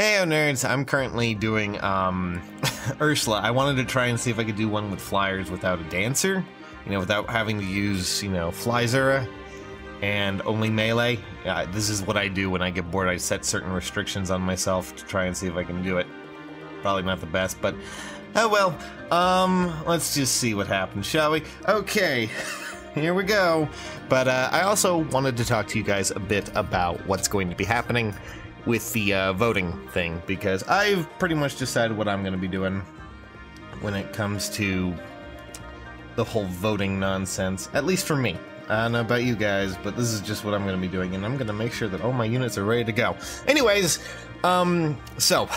Hey, nerds! I'm currently doing, Ursula. I wanted to try and see if I could do one with flyers without a dancer. You know, without having to use, Fly Zura and only melee. Yeah, this is what I do when I get bored. I set certain restrictions on myself to try and see if I can do it. Probably not the best, but, oh well. Let's just see what happens, shall we? Okay, here we go. But, I also wanted to talk to you guys a bit about what's going to be happening with the voting thing, because I've pretty much decided what I'm going to be doing when it comes to the whole voting nonsense, at least for me. I don't know about you guys, but this is just what I'm going to be doing, and I'm going to make sure that all my units are ready to go. Anyways, so,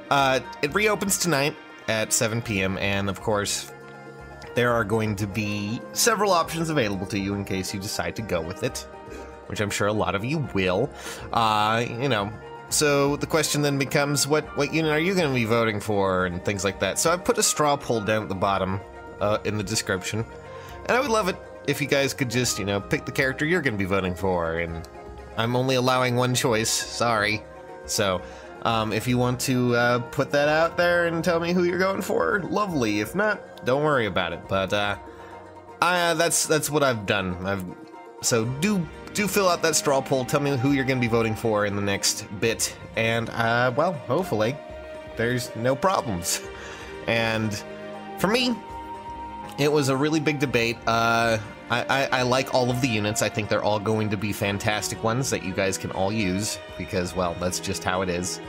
it reopens tonight at 7 p.m., and of course, there are going to be several options available to you in case you decide to go with it, which I'm sure a lot of you will. So the question then becomes, what unit are you going to be voting for, and things like that. So I've put a straw poll down at the bottom in the description, and I would love it if you guys could just, pick the character you're going to be voting for, and I'm only allowing one choice, sorry. So, if you want to put that out there and tell me who you're going for, lovely. If not, don't worry about it. But that's what I've done. So do fill out that straw poll. Tell me who you're going to be voting for in the next bit, and well, hopefully there's no problems. And for me, it was a really big debate. I like all of the units. I think they're all going to be fantastic ones that you guys can all use, because, well, that's just how it is.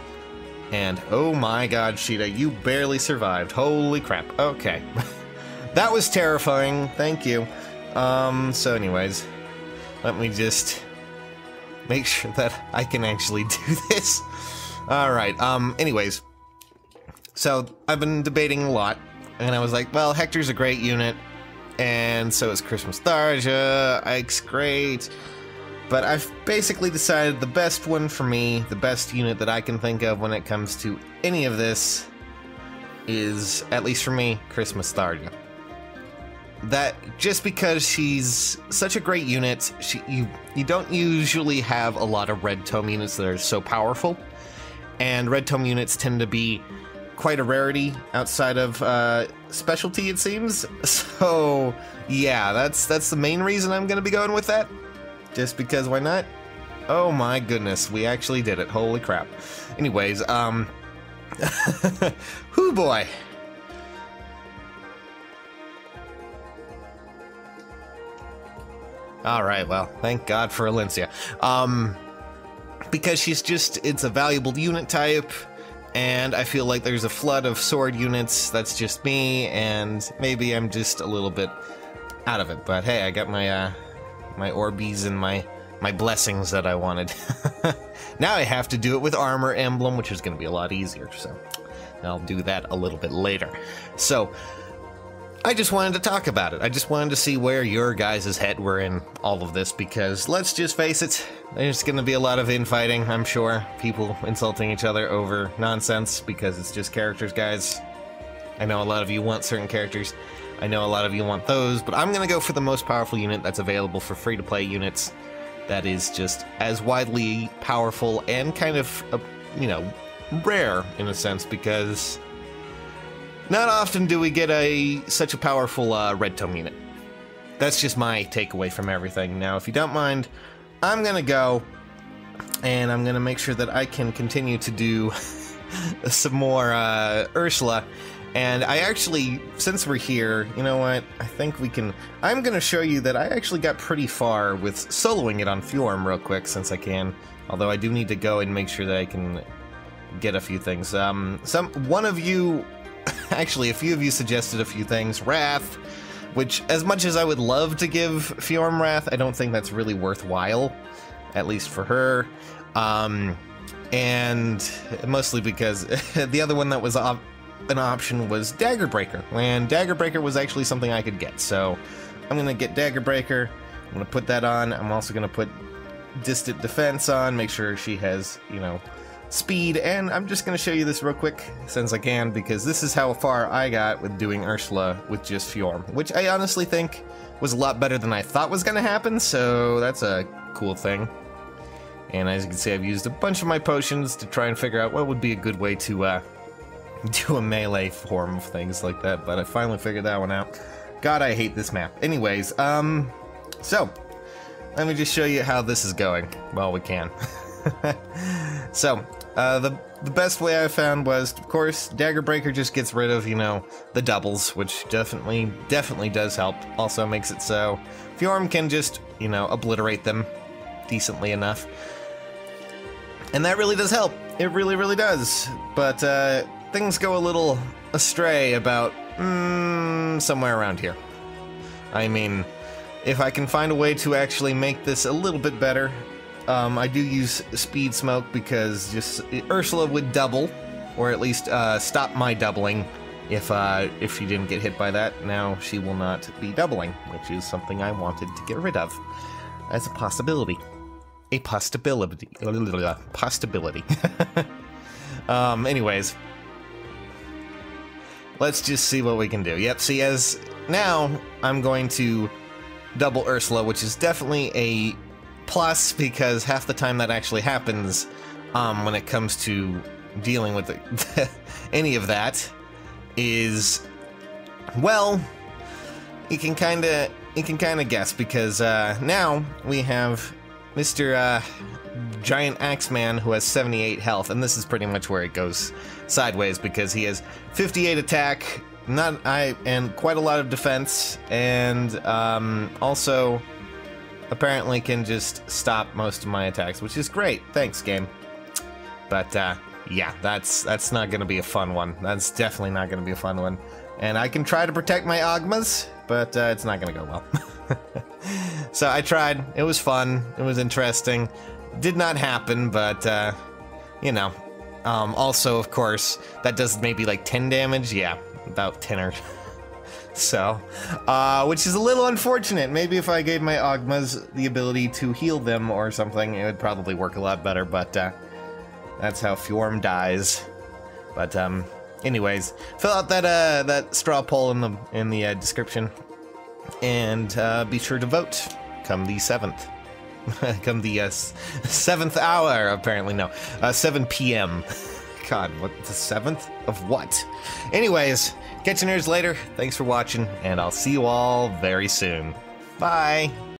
And, oh my god, Sheeta, you barely survived. Holy crap. Okay. That was terrifying. Thank you. So anyways, let me just make sure that I can actually do this. Alright, anyways. So, I've been debating a lot, and I was like, well, Hector's a great unit, and so is Christmas Tharja, Ike's great, but I've basically decided the best one for me, the best unit that I can think of when it comes to any of this, is, at least for me, Christmas Tharja. That, just because she's such a great unit, you don't usually have a lot of red tome units that are so powerful, and red tome units tend to be quite a rarity outside of specialty, it seems. So yeah, that's the main reason I'm gonna be going with that, just because why not? Oh my goodness, we actually did it. Holy crap. Anyways, whoo boy. Alright, well, thank God for Alencia. Because it's a valuable unit type, and I feel like there's a flood of sword units. That's just me, and maybe I'm just a little bit out of it. But hey, I got my my Orbeez and my blessings that I wanted. Now I have to do it with armor emblem, which is going to be a lot easier, so I'll do that a little bit later. So I just wanted to talk about it. I just wanted to see where your guys' head were in all of this, because let's just face it, there's going to be a lot of infighting, I'm sure. People insulting each other over nonsense, because it's just characters, guys. I know a lot of you want certain characters. I know a lot of you want those, but I'm going to go for the most powerful unit that's available for free-to-play units. That is just as widely powerful and kind of, rare in a sense, because not often do we get such a powerful red tome unit. That's just my takeaway from everything. Now, if you don't mind, I'm gonna go, and I'm gonna make sure that I can continue to do some more Ursula. And I actually, since we're here, you know what? I think we can. I'm gonna show you that I actually got pretty far with soloing it on Fjorm real quick, since I can. Although I do need to go and make sure that I can get a few things. One of you. Actually, a few of you suggested a few things. Wrath, which, as much as I would love to give Fjorm Wrath, I don't think that's really worthwhile, at least for her. And mostly because the other one that was an option was Dagger Breaker, and Dagger Breaker was actually something I could get. So I'm going to get Dagger Breaker, I'm going to put that on. I'm also going to put Distant Defense on, make sure she has, speed, and I'm just going to show you this real quick, since I can, because this is how far I got with doing Ursula with just Fjorm, which I honestly think was a lot better than I thought was going to happen, so that's a cool thing. And as you can see, I've used a bunch of my potions to try and figure out what would be a good way to do a melee form of things like that, but I finally figured that one out. God, I hate this map. Anyways, so, let me just show you how this is going. Well, we can. So, the best way I found was, of course, Dagger Breaker just gets rid of, you know, the doubles, which definitely does help. Also makes it so Fjorm can just, you know, obliterate them decently enough. And that really does help. It really does. But, things go a little astray about, somewhere around here. I mean, if I can find a way to actually make this a little bit better, I do use Speed Smoke because just Ursula would double, or at least stop my doubling if she didn't get hit by that. Now she will not be doubling, which is something I wanted to get rid of as a possibility. A possibility. Possibility. Anyways, let's just see what we can do. Yep, see, as now I'm going to double Ursula, which is definitely a plus, because half the time that actually happens when it comes to dealing with any of that is, well, you can kind of guess, because now we have Mr. Giant Axeman, who has 78 health, and this is pretty much where it goes sideways, because he has 58 attack, and quite a lot of defense, and also apparently can just stop most of my attacks, which is great. Thanks, game. But yeah, that's not gonna be a fun one. That's definitely not gonna be a fun one. And I can try to protect my Ogmas, but it's not gonna go well. So I tried. It was fun. It was interesting. Did not happen, but you know. Also, of course, that does maybe like 10 damage. Yeah, about 10 or so, which is a little unfortunate. Maybe if I gave my Ogmas the ability to heal them or something, it would probably work a lot better, but that's how Fjorm dies. But anyways, fill out that straw poll in the description, and be sure to vote come the 7th. Come the 7th hour, apparently. No, 7 p.m. God, what, the 7th of what? Anyways, catch you nerds later. Thanks for watching, and I'll see you all very soon. Bye!